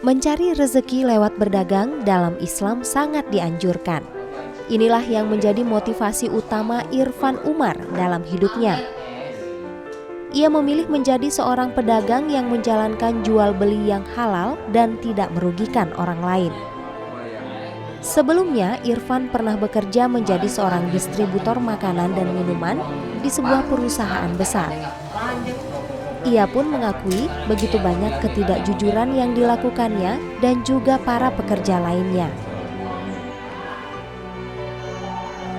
Mencari rezeki lewat berdagang dalam Islam sangat dianjurkan. Inilah yang menjadi motivasi utama Irfan Umar dalam hidupnya. Ia memilih menjadi seorang pedagang yang menjalankan jual beli yang halal dan tidak merugikan orang lain. Sebelumnya, Irfan pernah bekerja menjadi seorang distributor makanan dan minuman di sebuah perusahaan besar. Ia pun mengakui begitu banyak ketidakjujuran yang dilakukannya dan juga para pekerja lainnya.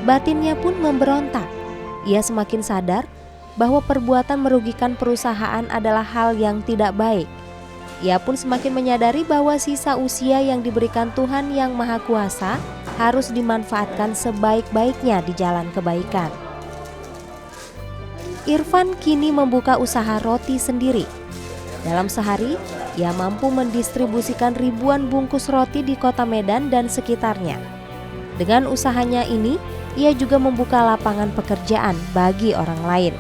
Batinnya pun memberontak. Ia semakin sadar bahwa perbuatan merugikan perusahaan adalah hal yang tidak baik. Ia pun semakin menyadari bahwa sisa usia yang diberikan Tuhan Yang Maha Kuasa harus dimanfaatkan sebaik-baiknya di jalan kebaikan. Irfan kini membuka usaha roti sendiri. Dalam sehari, ia mampu mendistribusikan ribuan bungkus roti di kota Medan dan sekitarnya. Dengan usahanya ini, ia juga membuka lapangan pekerjaan bagi orang lain.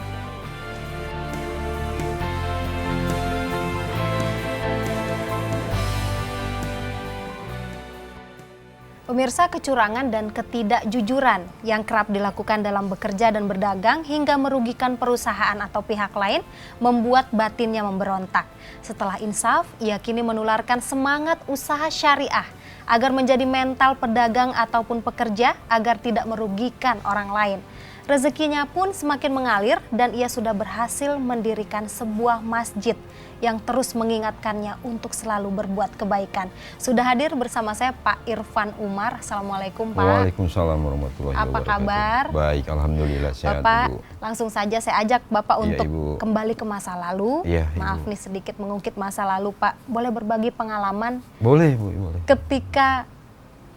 Pemirsa, kecurangan dan ketidakjujuran yang kerap dilakukan dalam bekerja dan berdagang hingga merugikan perusahaan atau pihak lain membuat batinnya memberontak. Setelah insaf, ia kini menularkan semangat usaha syariah agar menjadi mental pedagang ataupun pekerja agar tidak merugikan orang lain. Rezekinya pun semakin mengalir dan ia sudah berhasil mendirikan sebuah masjid yang terus mengingatkannya untuk selalu berbuat kebaikan. Sudah hadir bersama saya Pak Irfan Umar. Assalamualaikum Pak. Waalaikumsalam warahmatullahi wabarakatuh. Apa kabar? Baik, alhamdulillah sehat. Bapak, Ibu. langsung saja saya ajak Bapak untuk Ibu. kembali ke masa lalu. Maaf nih sedikit mengungkit masa lalu Pak. Boleh berbagi pengalaman? Boleh Bu, boleh. Ketika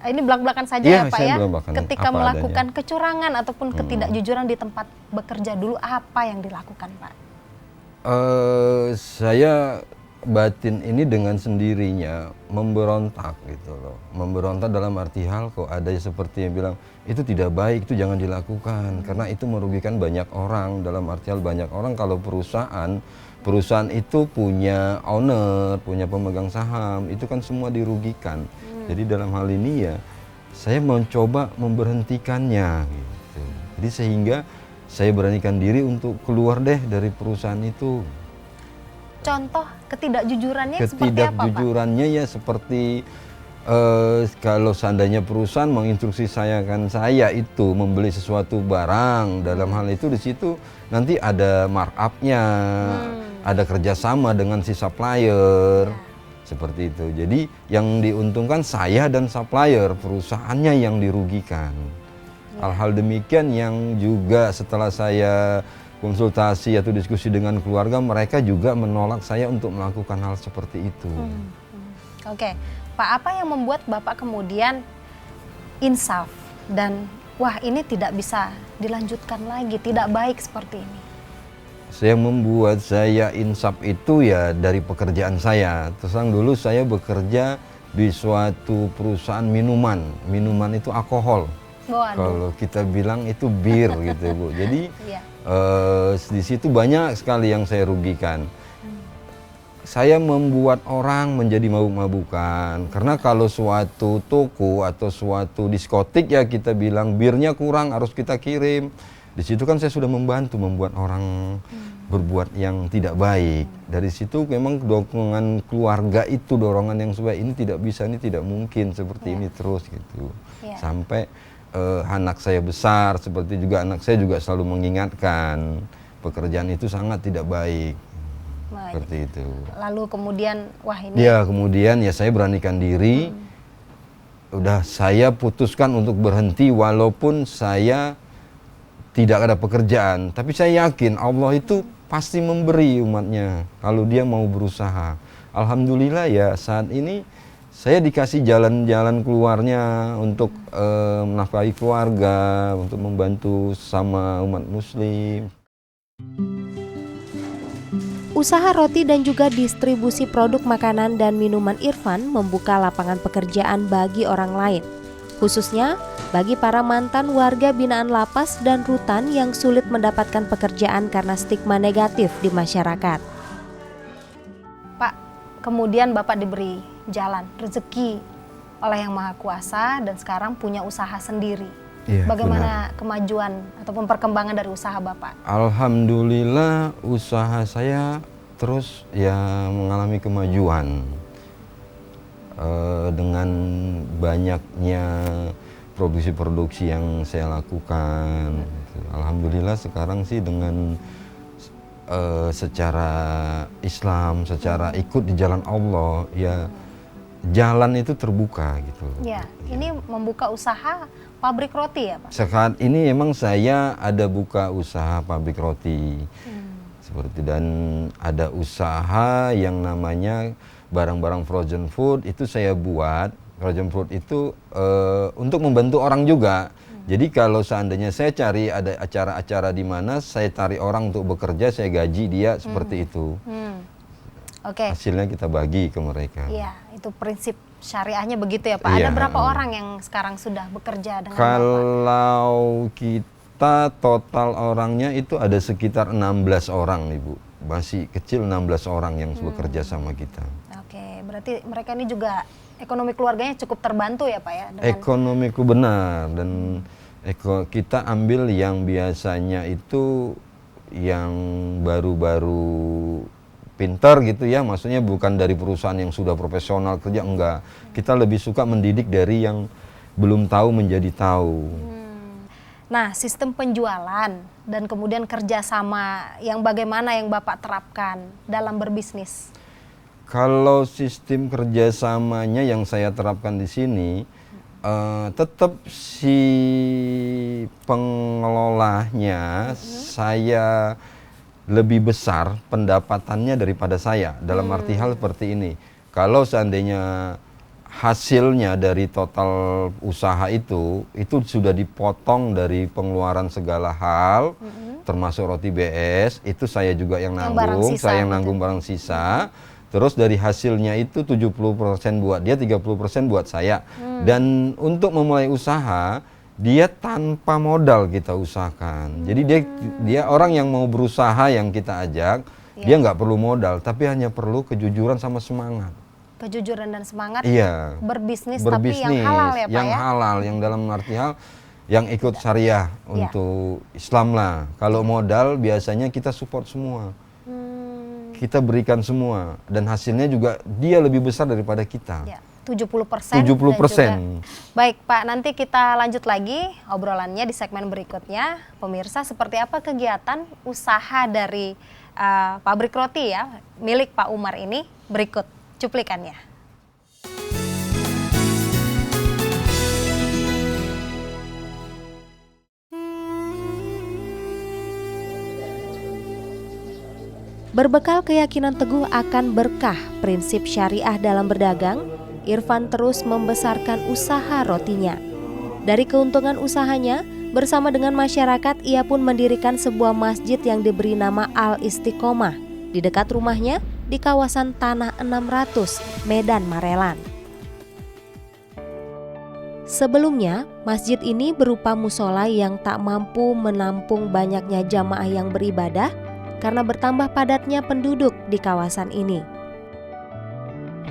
ini belak-belakan saja ya Pak ya, ketika melakukan adanya. Kecurangan ataupun ketidakjujuran di tempat bekerja dulu, apa yang dilakukan Pak? Saya batin ini dengan sendirinya memberontak gitu loh. Memberontak dalam arti hal kok ada seperti yang bilang itu tidak baik, itu jangan dilakukan karena itu merugikan banyak orang. Dalam arti hal banyak orang, kalau perusahaan itu punya owner, punya pemegang saham, itu kan semua dirugikan. Jadi dalam hal ini ya saya mencoba memberhentikannya gitu. Jadi sehingga saya beranikan diri untuk keluar deh dari perusahaan itu. Contoh ketidakjujurannya seperti apa Pak? Ketidakjujurannya ya seperti kalau seandainya perusahaan menginstruksi saya itu membeli sesuatu barang, dalam hal itu di situ nanti ada markup-nya, ada kerjasama dengan si supplier. Seperti itu. Jadi yang diuntungkan saya dan supplier, perusahaannya yang dirugikan. Hal-hal demikian yang juga setelah saya konsultasi atau diskusi dengan keluarga, mereka juga menolak saya untuk melakukan hal seperti itu. Oke, Pak, apa yang membuat Bapak kemudian insaf dan wah ini tidak bisa dilanjutkan lagi, tidak baik seperti ini? Membuat saya insaf itu ya dari pekerjaan saya. Terus dulu saya bekerja di suatu perusahaan minuman. Minuman itu alkohol. Kalau kita bilang itu bir gitu Bu. Jadi di situ banyak sekali yang saya rugikan. Saya membuat orang menjadi mabuk-mabukan. Karena kalau suatu toko atau suatu diskotik ya kita bilang birnya kurang harus kita kirim. Di situ kan saya sudah membantu membuat orang berbuat yang tidak baik. Dari situ memang dorongan keluarga itu, dorongan yang supaya ini tidak bisa, ini tidak mungkin seperti ini terus gitu. Sampai anak saya besar, seperti juga anak saya juga selalu mengingatkan pekerjaan itu sangat tidak baik. Seperti itu. Lalu kemudian wah ini. Ya kemudian ya saya beranikan diri. Udah saya putuskan untuk berhenti walaupun saya tidak ada pekerjaan, tapi saya yakin Allah itu pasti memberi umatnya kalau dia mau berusaha. Alhamdulillah ya saat ini saya dikasih jalan-jalan keluarnya untuk menafkahi keluarga, untuk membantu sama umat muslim. Usaha roti dan juga distribusi produk makanan dan minuman Irfan membuka lapangan pekerjaan bagi orang lain. Khususnya bagi para mantan warga binaan lapas dan rutan yang sulit mendapatkan pekerjaan karena stigma negatif di masyarakat. Pak, kemudian Bapak diberi jalan rezeki oleh Yang Maha Kuasa dan sekarang punya usaha sendiri. Iya, Bagaimana kemajuan ataupun perkembangan dari usaha Bapak? Alhamdulillah usaha saya terus ya mengalami kemajuan. Dengan banyaknya produksi-produksi yang saya lakukan. Alhamdulillah sekarang sih dengan secara Islam, secara ikut di jalan Allah, ya jalan itu terbuka gitu. Ya, ini membuka usaha pabrik roti ya Pak? Saat ini emang saya ada buka usaha pabrik roti. Seperti dan ada usaha yang namanya barang-barang frozen food itu saya buat. Frozen food itu untuk membantu orang juga. Jadi kalau seandainya saya cari ada acara-acara di mana saya cari orang untuk bekerja, saya gaji dia seperti itu. Oke. Hasilnya kita bagi ke mereka. Iya, itu prinsip syariahnya begitu ya Pak. Iya. Ada berapa orang yang sekarang sudah bekerja dengan Bapak? Kalau kita total orangnya itu ada sekitar 16 orang Ibu. Masih kecil 16 orang yang bekerja sama kita. Oke, berarti mereka ini juga ekonomi keluarganya cukup terbantu ya Pak ya? Ekonomiku benar dan kita ambil yang biasanya itu yang baru-baru pintar gitu ya, maksudnya bukan dari perusahaan yang sudah profesional kerja, enggak. Kita lebih suka mendidik dari yang belum tahu menjadi tahu. Nah, sistem penjualan dan kemudian kerjasama yang bagaimana yang Bapak terapkan dalam berbisnis? Kalau sistem kerjasamanya yang saya terapkan di sini, tetap si pengelolanya saya lebih besar pendapatannya daripada saya. Dalam arti hal seperti ini, kalau seandainya hasilnya dari total usaha itu sudah dipotong dari pengeluaran segala hal, termasuk roti BS, itu saya juga yang nanggung, saya yang nanggung barang sisa. Terus dari hasilnya itu 70% buat dia, 30% buat saya. Dan untuk memulai usaha, dia tanpa modal kita usahakan. Jadi dia orang yang mau berusaha yang kita ajak, dia nggak perlu modal, tapi hanya perlu kejujuran sama semangat. Kejujuran dan semangat berbisnis, tapi yang halal ya Pak yang ya? halal, yang dalam arti hal yang ikut syariah untuk Islam lah. Kalau modal biasanya kita support semua. Kita berikan semua dan hasilnya juga dia lebih besar daripada kita. 70%. 70%. Baik Pak, nanti kita lanjut lagi obrolannya di segmen berikutnya. Pemirsa, seperti apa kegiatan usaha dari pabrik roti ya milik Pak Umar ini? Berikut cuplikannya. Berbekal keyakinan teguh akan berkah prinsip syariah dalam berdagang, Irfan terus membesarkan usaha rotinya. Dari keuntungan usahanya, bersama dengan masyarakat ia pun mendirikan sebuah masjid yang diberi nama Al-Istiqomah di dekat rumahnya di kawasan Tanah 600, Medan Marelan. Sebelumnya, masjid ini berupa musola yang tak mampu menampung banyaknya jamaah yang beribadah karena bertambah padatnya penduduk di kawasan ini.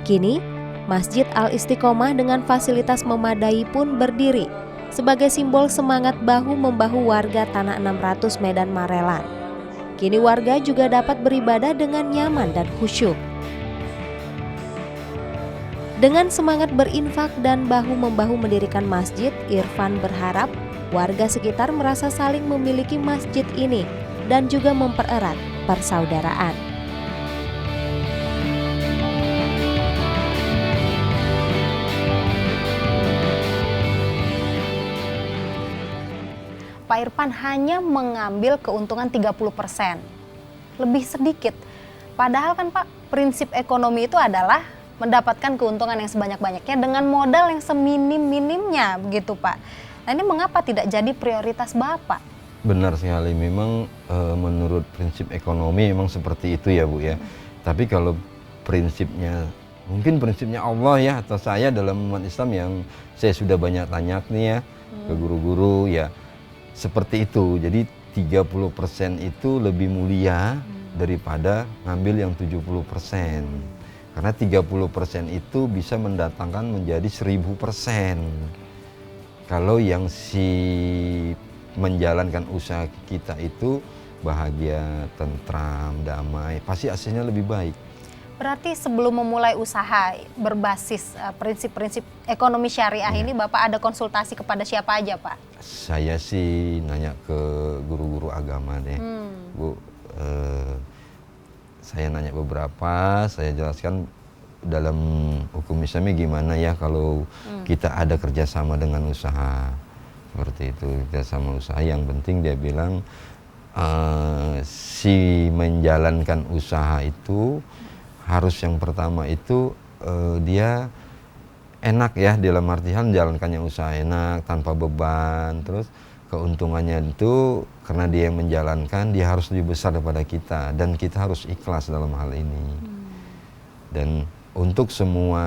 Kini, Masjid Al-Istiqomah dengan fasilitas memadai pun berdiri sebagai simbol semangat bahu-membahu warga Tanah 600 Medan Marelan. Kini warga juga dapat beribadah dengan nyaman dan khusyuk. Dengan semangat berinfak dan bahu-membahu mendirikan masjid, Irfan berharap warga sekitar merasa saling memiliki masjid ini dan juga mempererat persaudaraan. Pak Irfan hanya mengambil keuntungan 30%, lebih sedikit. Padahal kan Pak, prinsip ekonomi itu adalah mendapatkan keuntungan yang sebanyak-banyaknya dengan modal yang seminim-minimnya, begitu Pak. Nah ini mengapa tidak jadi prioritas Bapak? Benar sekali, memang menurut prinsip ekonomi memang seperti itu ya Bu ya. Tapi kalau prinsipnya, mungkin prinsipnya Allah ya atau saya dalam umat Islam yang saya sudah banyak tanya nih ya ke guru-guru ya, seperti itu. Jadi 30% itu lebih mulia daripada ngambil yang 70%. Karena 30% itu bisa mendatangkan menjadi 1000%. Kalau yang si menjalankan usaha kita itu bahagia, tentram, damai, pasti hasilnya lebih baik. Berarti sebelum memulai usaha berbasis prinsip-prinsip ekonomi syariah ini, Bapak ada konsultasi kepada siapa aja, Pak? Saya sih nanya ke guru-guru agama deh. Bu, saya nanya beberapa, saya jelaskan dalam hukum Islamnya gimana ya kalau kita ada kerjasama dengan usaha. Seperti itu, kerjasama usaha. Yang penting dia bilang si menjalankan usaha itu harus yang pertama itu dia enak ya, dalam artian menjalankannya usaha enak, tanpa beban. Terus keuntungannya itu karena dia yang menjalankan, dia harus lebih besar daripada kita. Dan kita harus ikhlas dalam hal ini. Dan untuk semua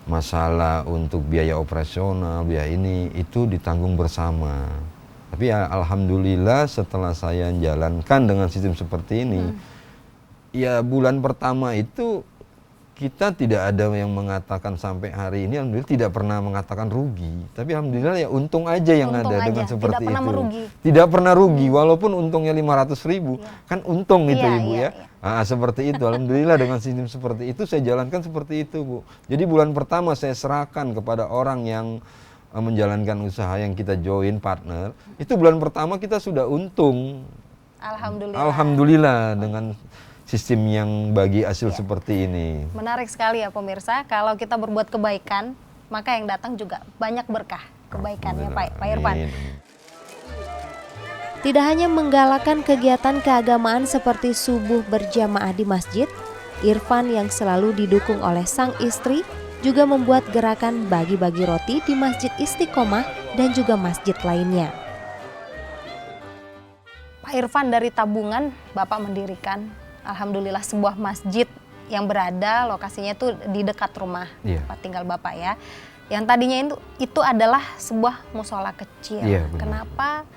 masalah, untuk biaya operasional, biaya ini, itu ditanggung bersama. Tapi ya alhamdulillah setelah saya jalankan dengan sistem seperti ini, ya bulan pertama itu kita tidak ada yang mengatakan sampai hari ini, alhamdulillah tidak pernah mengatakan rugi. Tapi alhamdulillah ya untung aja yang untung ada aja. dengan seperti tidak pernah itu. Merugi. Tidak pernah rugi, walaupun untungnya 500.000, kan untung itu Ibu ya. Iya. Seperti itu, alhamdulillah dengan sistem seperti itu saya jalankan seperti itu Bu. Jadi bulan pertama saya serahkan kepada orang yang menjalankan usaha yang kita join partner, itu bulan pertama kita sudah untung. Alhamdulillah. Alhamdulillah dengan sistem yang bagi hasil seperti ini. Menarik sekali ya pemirsa, kalau kita berbuat kebaikan, maka yang datang juga banyak berkah kebaikannya Pak Irfan. Tidak hanya menggalakkan kegiatan keagamaan seperti subuh berjamaah di masjid, Irfan yang selalu didukung oleh sang istri juga membuat gerakan bagi-bagi roti di Masjid Istiqomah dan juga masjid lainnya. Pak Irfan, dari tabungan Bapak mendirikan alhamdulillah sebuah masjid yang berada lokasinya itu di dekat rumah tempat tinggal Bapak ya. Yang tadinya itu adalah sebuah musola kecil. Kenapa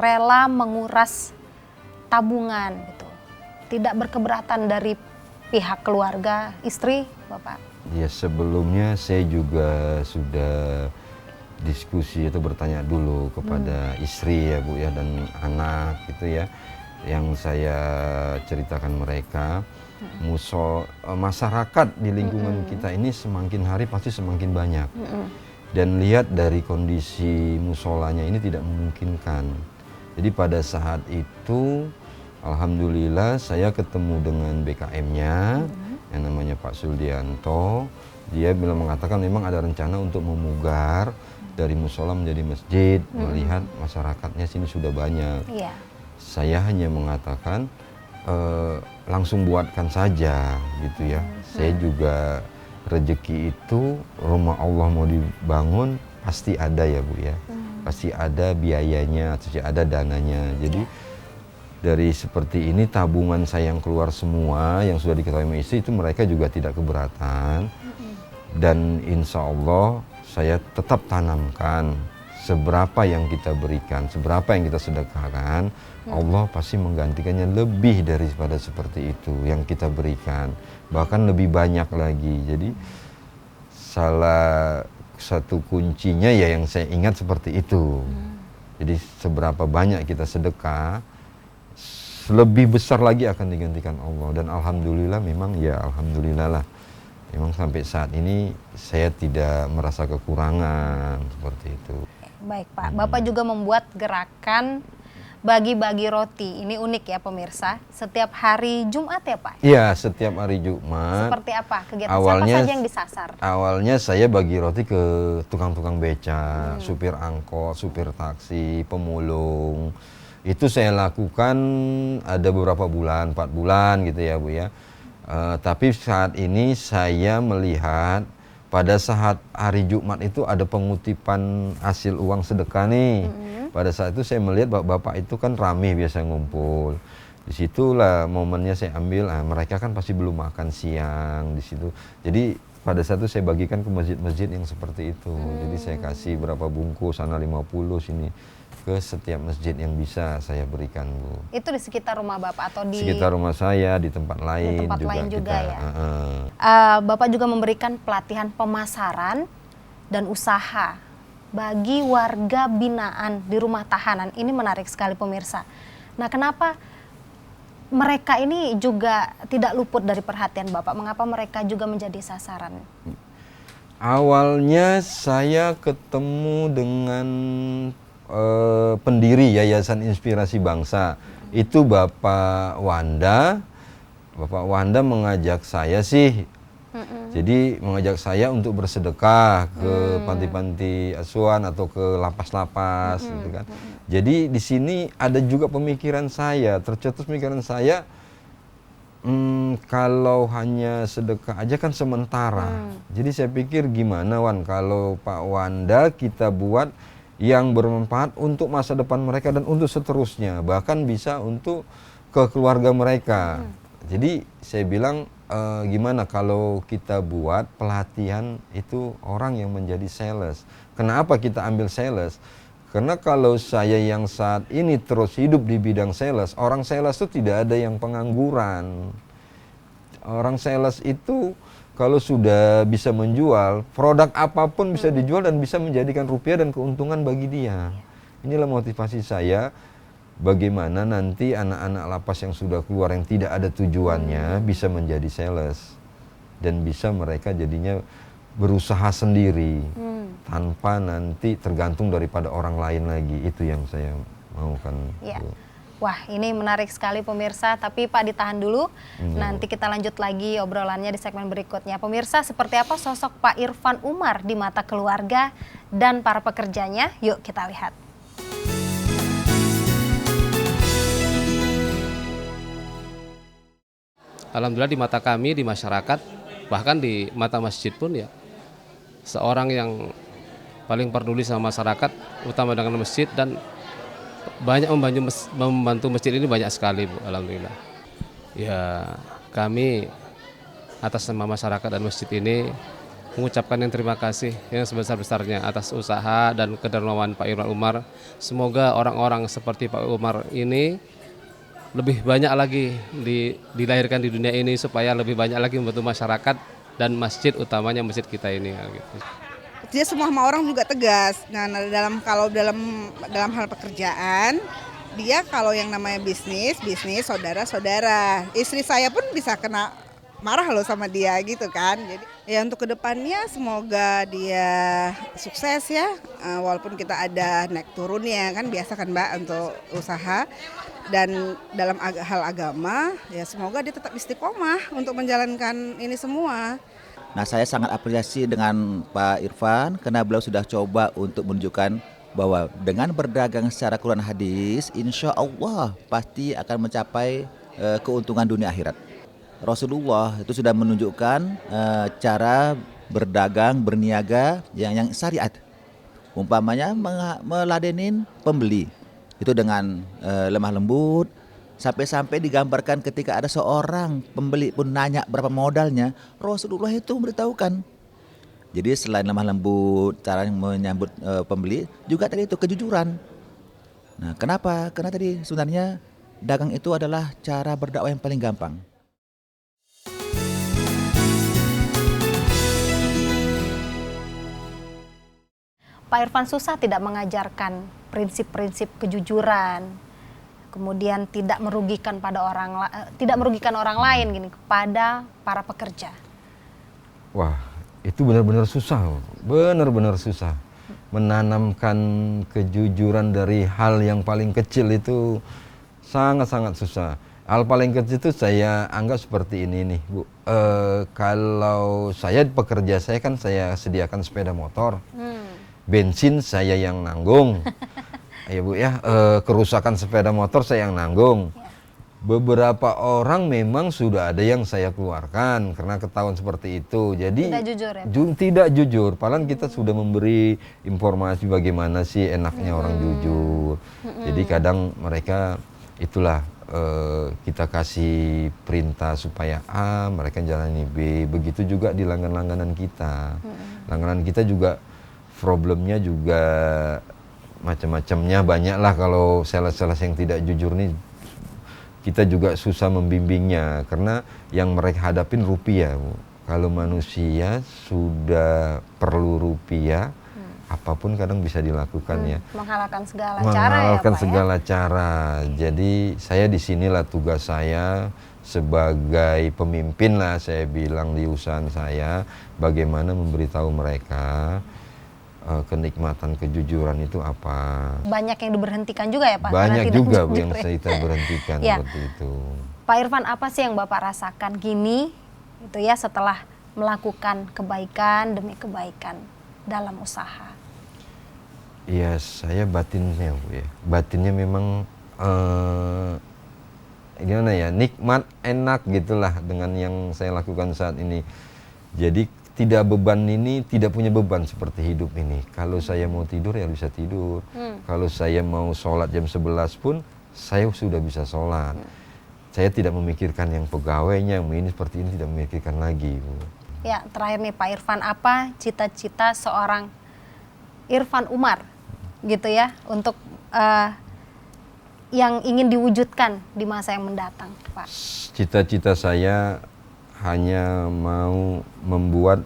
rela menguras tabungan gitu? Tidak berkeberatan dari pihak keluarga, istri Bapak? Ya sebelumnya saya juga sudah diskusi atau bertanya dulu kepada istri ya Bu ya dan anak gitu ya. Yang saya ceritakan mereka, masyarakat di lingkungan kita ini semakin hari pasti semakin banyak. Dan lihat dari kondisi musolanya ini tidak memungkinkan. Jadi pada saat itu alhamdulillah saya ketemu dengan BKM-nya yang namanya Pak Suldianto. Dia bilang mengatakan memang ada rencana untuk memugar dari musola menjadi masjid, melihat masyarakatnya sini sudah banyak. Saya hanya mengatakan langsung buatkan saja gitu ya. Saya juga rezeki itu rumah Allah mau dibangun pasti ada ya Bu ya. Pasti ada biayanya, pasti ada dananya. Jadi dari seperti ini tabungan saya yang keluar semua yang sudah diketahui istri itu mereka juga tidak keberatan. Dan insya Allah saya tetap tanamkan seberapa yang kita berikan, seberapa yang kita sedekahkan, Allah pasti menggantikannya lebih daripada seperti itu yang kita berikan, bahkan lebih banyak lagi. Jadi salah satu kuncinya ya yang saya ingat seperti itu. Jadi seberapa banyak kita sedekah, lebih besar lagi akan digantikan Allah. Dan alhamdulillah memang ya alhamdulillah lah. Memang sampai saat ini saya tidak merasa kekurangan seperti itu. Baik Pak, Bapak juga membuat gerakan bagi-bagi roti. Ini unik ya pemirsa, setiap hari Jumat ya Pak? Iya, setiap hari Jumat. Seperti apa? Kegiatan siapa saja yang disasar? Awalnya saya bagi roti ke tukang-tukang beca, supir angkot, supir taksi, pemulung. Itu saya lakukan ada beberapa bulan, 4 bulan gitu ya Bu ya. Tapi saat ini saya melihat pada saat hari Jumat itu ada pengutipan hasil uang sedekah nih. Pada saat itu saya melihat bapak-bapak itu kan rame biasa ngumpul. Disitulah momennya saya ambil, mereka kan pasti belum makan siang di situ. Jadi pada saat itu saya bagikan ke masjid-masjid yang seperti itu. Jadi saya kasih berapa bungkus, sana 50, sini ke setiap masjid yang bisa saya berikan, Bu. Itu di sekitar rumah Bapak atau di sekitar rumah saya, di tempat lain, juga kita, ya. Bapak juga memberikan pelatihan pemasaran dan usaha bagi warga binaan di rumah tahanan. Ini menarik sekali pemirsa. Nah, kenapa mereka ini juga tidak luput dari perhatian Bapak? Mengapa mereka juga menjadi sasaran? Awalnya saya ketemu dengan pendiri Yayasan Inspirasi Bangsa, itu Bapak Wanda. Bapak Wanda mengajak saya sih, jadi mengajak saya untuk bersedekah ke panti-panti asuhan atau ke lapas-lapas, gitu kan. Jadi di sini ada juga pemikiran saya, tercetus pemikiran saya, kalau hanya sedekah aja kan sementara. Jadi saya pikir gimana Wan, kalau Pak Wanda kita buat yang bermanfaat untuk masa depan mereka dan untuk seterusnya, bahkan bisa untuk ke keluarga mereka. Jadi saya bilang gimana kalau kita buat pelatihan itu orang yang menjadi sales. Kenapa kita ambil sales? Karena kalau saya yang saat ini terus hidup di bidang sales, orang sales itu tidak ada yang pengangguran. Orang sales itu kalau sudah bisa menjual, produk apapun bisa dijual dan bisa menjadikan rupiah dan keuntungan bagi dia. Inilah motivasi saya, bagaimana nanti anak-anak lapas yang sudah keluar yang tidak ada tujuannya bisa menjadi sales. Dan bisa mereka jadinya berusaha sendiri, tanpa nanti tergantung daripada orang lain lagi. Itu yang saya maukan. Ya. Wah, ini menarik sekali pemirsa, tapi Pak ditahan dulu, nanti kita lanjut lagi obrolannya di segmen berikutnya. Pemirsa, seperti apa sosok Pak Irfan Umar di mata keluarga dan para pekerjanya? Yuk kita lihat. Alhamdulillah di mata kami, di masyarakat, bahkan di mata masjid pun ya, seorang yang paling peduli sama masyarakat, utama dengan masjid, dan banyak membantu masjid ini banyak sekali, Bu. Alhamdulillah. Ya, kami atas nama masyarakat dan masjid ini mengucapkan yang terima kasih yang sebesar-besarnya atas usaha dan kedermawan Pak Irfan Umar. Semoga orang-orang seperti Pak Umar ini lebih banyak lagi dilahirkan di dunia ini, supaya lebih banyak lagi membantu masyarakat dan masjid, utamanya masjid kita ini. Gitu. Dia semua sama orang juga tegas. Nah, dalam hal pekerjaan, dia kalau yang namanya bisnis saudara-saudara. Istri saya pun bisa kena marah loh sama dia gitu kan. Jadi ya untuk kedepannya semoga dia sukses ya. Walaupun kita ada naik turunnya kan, biasa kan Mbak untuk usaha. Dan dalam hal agama ya semoga dia tetap istiqomah untuk menjalankan ini semua. Nah, saya sangat apresiasi dengan Pak Irfan karena beliau sudah coba untuk menunjukkan bahwa dengan berdagang secara Quran hadis, insya Allah pasti akan mencapai keuntungan dunia akhirat. Rasulullah itu sudah menunjukkan cara berdagang, berniaga yang syariat. Umpamanya meladenin pembeli itu dengan lemah lembut. Sampai-sampai digambarkan ketika ada seorang pembeli pun nanya berapa modalnya, Rasulullah itu memberitahukan. Jadi selain lemah lembut, cara menyambut pembeli, juga tadi itu kejujuran. Nah, kenapa? Karena tadi sebenarnya dagang itu adalah cara berdakwah yang paling gampang. Pak Irfan susah tidak mengajarkan prinsip-prinsip kejujuran, kemudian tidak merugikan orang lain gini kepada para pekerja. Wah, itu benar-benar susah, benar-benar susah. Menanamkan kejujuran dari hal yang paling kecil itu sangat-sangat susah. Hal paling kecil itu saya anggap seperti ini nih, Bu. Kalau saya pekerja, saya kan saya sediakan sepeda motor, bensin saya yang nanggung. Ya Bu ya, kerusakan sepeda motor saya yang nanggung. Beberapa orang memang sudah ada yang saya keluarkan karena ketahuan seperti itu. Jadi tidak jujur ya? Tidak jujur. Padahal kita sudah memberi informasi bagaimana sih enaknya orang jujur. Jadi kadang mereka itulah kita kasih perintah supaya A, mereka jalani B. Begitu juga di langganan-langganan kita. Langganan kita juga problemnya juga macam-macamnya banyak lah. Kalau sales-sales yang tidak jujur nih, kita juga susah membimbingnya karena yang mereka hadapin rupiah, Bu. Kalau manusia sudah perlu rupiah, apapun kadang bisa dilakukan ya. Menghalalkan segala cara ya Menghalalkan Pak segala cara. Jadi saya disinilah tugas saya sebagai pemimpin lah, saya bilang di usaha saya, bagaimana memberitahu mereka kenikmatan kejujuran itu apa. Banyak yang diberhentikan juga ya Pak? karena Banyak tidak juga Bu jujur yang ya. saya berhentikan Ya. seperti itu. Pak Irfan, apa sih yang Bapak rasakan kini itu ya setelah melakukan kebaikan demi kebaikan dalam usaha? Iya, saya batinnya Bu ya. Batinnya memang gimana ya, nikmat, enak gitulah dengan yang saya lakukan saat ini. Jadi tidak punya beban seperti hidup ini. Kalau saya mau tidur ya bisa tidur. Kalau saya mau sholat jam 11 pun saya sudah bisa sholat. Saya tidak memikirkan yang pegawainya, yang ini seperti ini, tidak memikirkan lagi, Bu. Ya, terakhir nih Pak Irfan, apa cita-cita seorang Irfan Umar gitu ya untuk yang ingin diwujudkan di masa yang mendatang, Pak? Cita-cita saya hanya mau membuat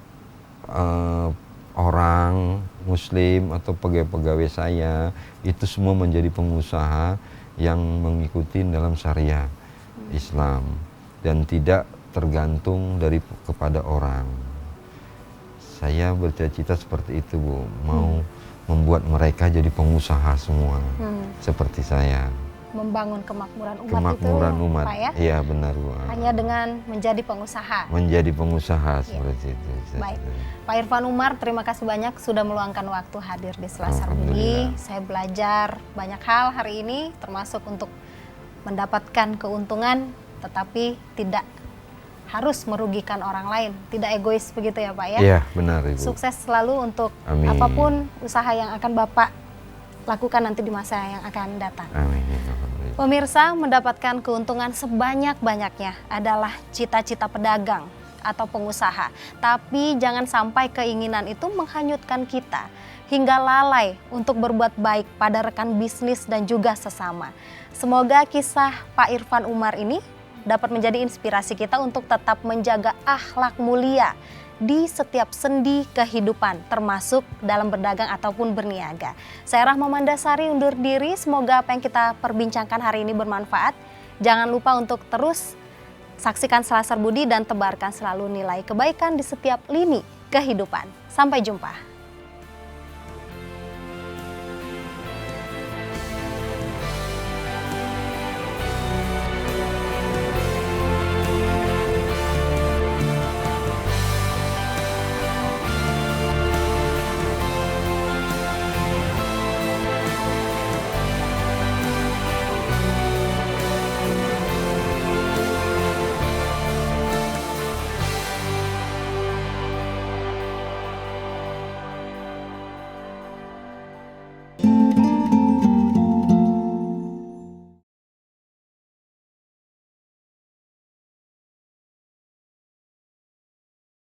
orang Muslim atau pegawai-pegawai saya itu semua menjadi pengusaha yang mengikuti dalam syariah Islam dan tidak tergantung kepada orang. Saya bercita-cita seperti itu, Bu. Mau membuat mereka jadi pengusaha semua seperti saya. Membangun kemakmuran umat Kemakmuran itu, umat. Pak ya? Iya benar, Bu. Hanya dengan menjadi pengusaha. Menjadi pengusaha seperti itu. Baik, Pak Irfan Umar, terima kasih banyak sudah meluangkan waktu hadir di Selasar Budi. Saya belajar banyak hal hari ini, termasuk untuk mendapatkan keuntungan, tetapi tidak harus merugikan orang lain, tidak egois begitu ya Pak ya? Iya benar, Ibu. Sukses selalu untuk Amin. apapun usaha yang akan Bapak lakukan nanti di masa yang akan datang. Amin. Pemirsa, mendapatkan keuntungan sebanyak-banyaknya adalah cita-cita pedagang atau pengusaha. Tapi jangan sampai keinginan itu menghanyutkan kita hingga lalai untuk berbuat baik pada rekan bisnis dan juga sesama. Semoga kisah Pak Irfan Umar ini dapat menjadi inspirasi kita untuk tetap menjaga akhlak mulia di setiap sendi kehidupan, termasuk dalam berdagang ataupun berniaga. Saya Rahma Mandasari undur diri, semoga apa yang kita perbincangkan hari ini bermanfaat. Jangan lupa untuk terus saksikan Selasar Budi dan tebarkan selalu nilai kebaikan di setiap lini kehidupan. Sampai jumpa.